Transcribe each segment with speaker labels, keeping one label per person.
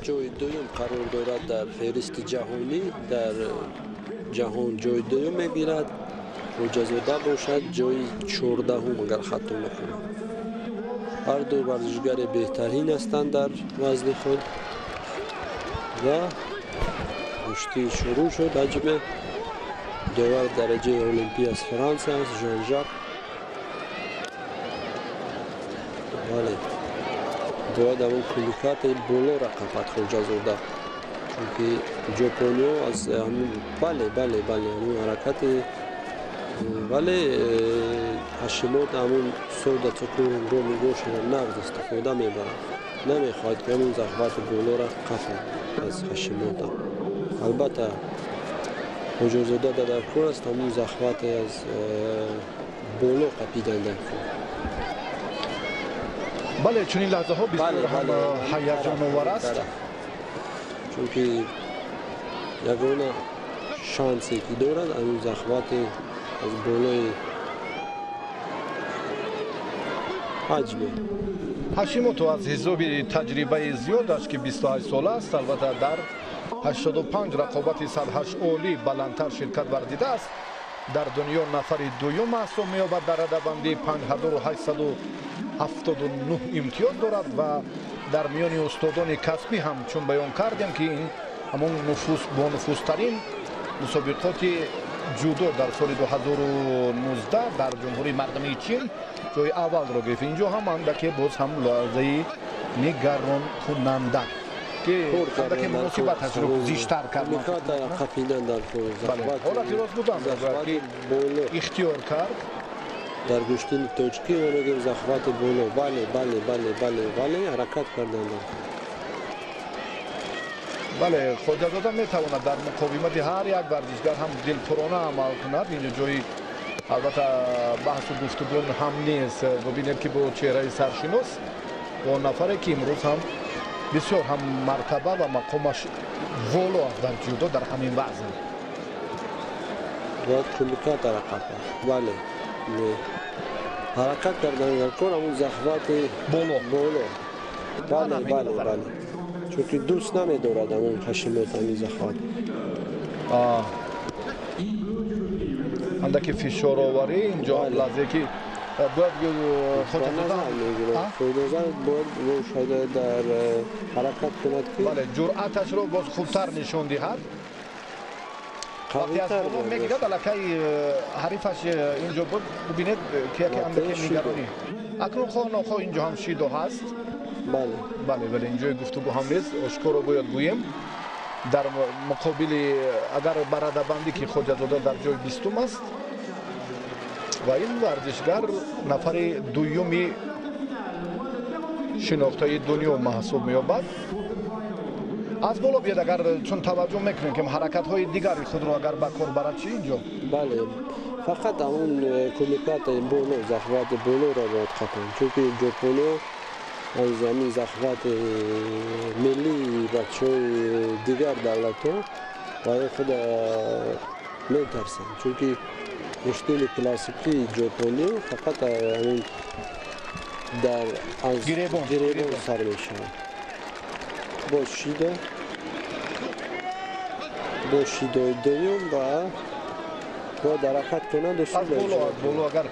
Speaker 1: جای دوم قرار دارد در فهرست جهانی، در جهان جای دوم میگیرد. خواجه‌زاده باشد جای 14 اگر خطا نکنم. هر دو ورزشگر بهترین هستند در وزن خود و کشتی شروع شد. حجم داور درجه المپی از فرانسه است، ژان ژاک. بله باید اون کلیکات بالا را قفت خواجه‌زاده، چون ژاپنیا از بله همون حرکت ولی هاشیموتو همون سودا تکون رو میگوش نقد استفاده میبرد، نمیخواهد که همون ضخامت بالا را قفل از هاشیموتو. البته خواجه‌زاده در کار است همون ضخامت از بالا قپیدن در کار.
Speaker 2: بله چون این لحظه ها بسیار هم هیجان آور است،
Speaker 1: چون که یگانه شانسی که دارد همون ضخامت از بالای حجم.
Speaker 2: هاشیموتو از حساب تجربه زیاد داشت که 28 ساله است. البته در 85 رقابت 108 اولی بلندتر شرکت ورزیده است. در دنیا نفر دوم محسوب می‌یابد. در رده‌بندی 5879 امتیاز دارد و در میان استادان کسبی هم چون بیان کردیم که این همون با نفوذترین مسابقات جودو در سال 2019 در جمهوری مردمی چین جای اول را گرفت. اینجا هم اندکی باز هم لحظه نگران کننده که اندکی مناسبتش رو زیشتر کرد. حالتی راست بودم که اختیار کرد
Speaker 1: در گوشتین توچکی و نگیم ضخامت بالا. بله حرکت کردن.
Speaker 2: بله خواجه‌زاده میتواند در مقاومت هر یک ورزشگر هم دلپرانه عمل کند. اینجا جایی البته بحث و گفتگو هم نیست. ببینید که با چهره سرشناس با نفری که امروز هم بسیار هم مرتبه و مقامش والا است در جودو در همین وزن.
Speaker 1: باید کلیکات حرکت بله حرکت کردن در کار همون ضخامت بالا. بله چون که دوست نمی‌دارد همون هاشیموتو همین ضخامت.
Speaker 2: اندکی فشار آوری اینجا لحظه که باید خواجه‌زاده
Speaker 1: باید در حرکت کند که
Speaker 2: بله جرأتش رو باز خوبتر نشان دهد. وقتی از بالا میگیرد الکی حریفش اینجا ببینید که اندکی نگرانی. اکنون خواه اینجا هم شیدو هست. بله اینجا گفتگو هم نیست. آشکار رو باید گوییم در مقابل اگر برده‌بندی که خواجه‌زاده در جای 20 است و این ورزشگر نفر دومی شناخته دنیا محسوب می‌یابد. از بالا بیاد اگر چون توجه میکنیم که حرکت های دیگری خود رو اگر به کار برد چی اینجا
Speaker 1: بله فقط همون کلیکات بالا ضخامت بالا را باید ختم، چون که ژاپنیا از همین ضخامت ملی بچه‌های دیگر دولت‌ها برای خود میترسن، چون که مشکل کلاسیکی ژاپنی فقط همون در از گریبان سر میشود. با شیدای دویم و با حرکت کنند و
Speaker 2: از بالا اگر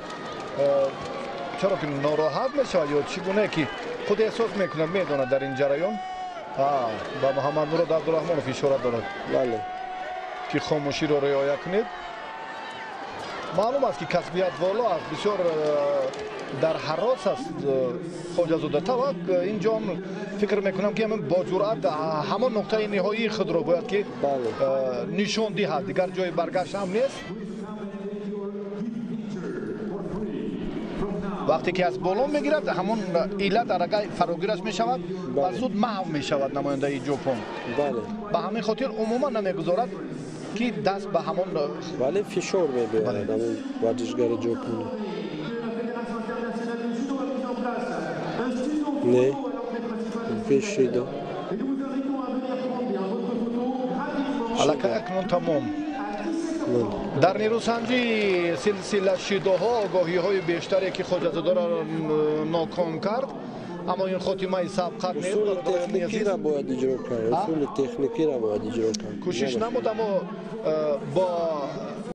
Speaker 2: چرا که ناراحت میشود یا چگونه که خود احساس میکنه میدونه در این جریان با محمد مراد عبدالرحمنوف اشاره دارد
Speaker 1: بله
Speaker 2: که خاموشی رو رعایت کنید. معلوم است که کسبیت والا است، بسیار در حراس است خواجه‌زاده. طبعا اینجا هم فکر میکنم که با جرأت همان نقطه نهایی خود رو باید که نشان دهد، دیگر جای برگشت هم نیست. وقتی که از بالا میگیرد همون علت ارگای فراگیرش میشود و زود محو میشود نماینده ژاپن. به همین خاطر عموما نمیگذارد که دست به همون
Speaker 1: ولی فشار میبرد همون ورزشگر ژاپنی. نه پیشیده
Speaker 2: علاقه اکنون تمام. در نیروسنجی سلسله شیدوها آگاهی های بیشتری که خواجه‌زاده را ناکام کرد اما این خاتمه سابقه نیست.
Speaker 1: اصول تکنیکی را باید اجرا کرد. اصول تکنیکی را باید اجرا کرد.
Speaker 2: کوشش نمود اما با